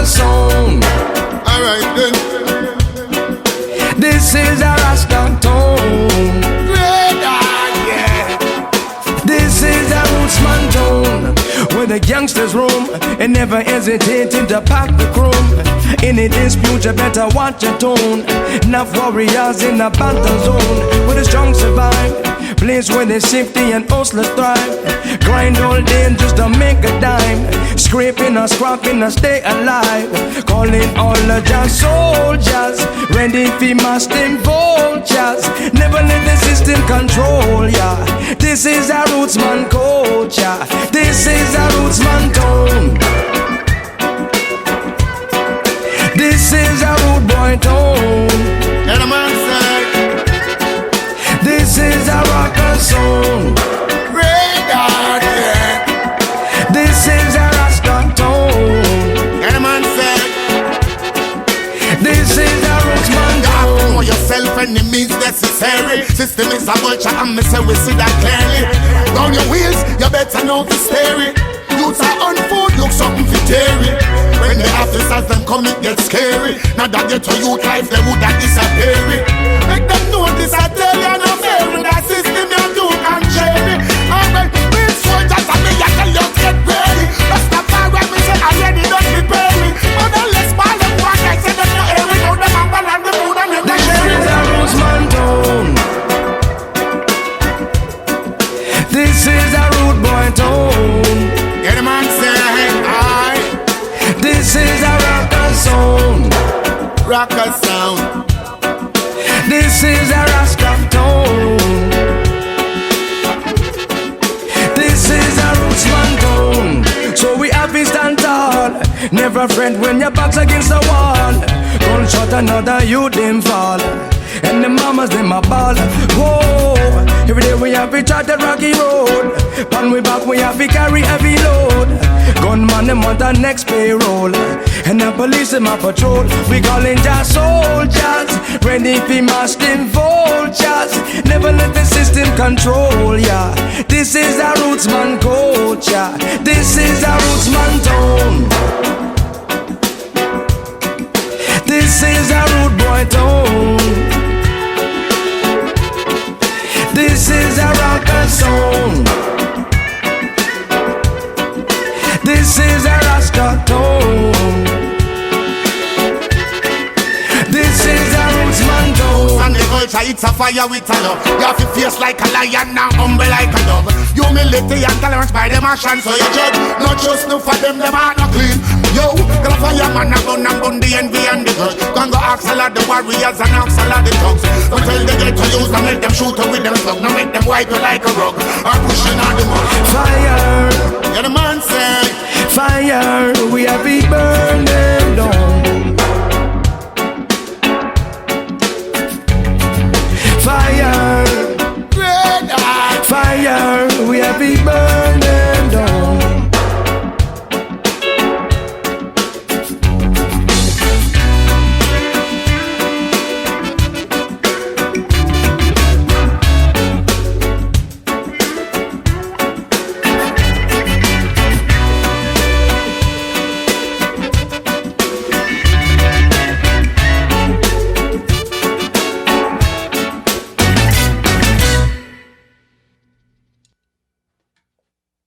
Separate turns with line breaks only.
sound.
Alright then.
This is a Rasta tone.
Yeah.
This is a rootsman tone. Where the gangsters roam and never hesitating to pack the chrome. Any dispute you better watch your tone. Enough warriors in the battle zone. Where the strong survive, place where the safety and hustlers thrive. Grind all day just to make a dime. Scraping or scrapping or stay alive. Calling all the just soldiers, ready for masting vultures. Never let the system control ya. This is a rootsman culture. This is a rootsman tone. This is a rude boy tone.
And a man said,
this is a rocker song.
radar, yeah.
This is a Rasta tone.
And a man said,
This is a rootsman
you have to know
tone.
yourself and it means necessary. System is a vulture and me say we see that clearly. Down your wheels, you better know the steering. Youths are on food, look something for Terry. When the officers them come it get scary. Now that get to youth life, they would have disappeared. Make them know this I tell you no fair. That system you do can cherry. Alright, real soldiers and me I tell you get ready. Rastafari me say already don't prepare me. But the less ball of one I say them no air. We know them humble and the mood and them
This is a rootsman tone. This is a rude boy tone.
yeah, the man say aye.
This is a rocker song.
Rocker sound.
This is a Rasta tone. This is a rootsman tone. So we have to stand tall. Never friend when your back's against the wall. Gunshot another you them fall. And the mamas them a ball. Whoa. Every day we have to chart the rocky road. Pan we back we have to carry heavy load. Gunman them on the next payroll. And the police them a patrol. We calling just soldiers, ready for masking vultures. Never let the system control ya. This is a rootsman culture. This is a rootsman tone. This is a rude boy tone. This is a rocker song. This is a Rasta tone. This is a rootsman tone.
And the culture, it's a fire with a love. You have to face like a lion, now humble like a dove. Humility and tolerance by them action, so you judge. Not just no for them are not clean. Yo, gonna fire man and gun the envy and the grudge. Gonna go ask a lot the warriors and ask a lot the thugs. Don't tell they get to use them, make them shoot her with them slug. Now make them wipe you like a rug, or pushing on the mud.
Fire,
Yeah, the man say,
fire, we have it burning.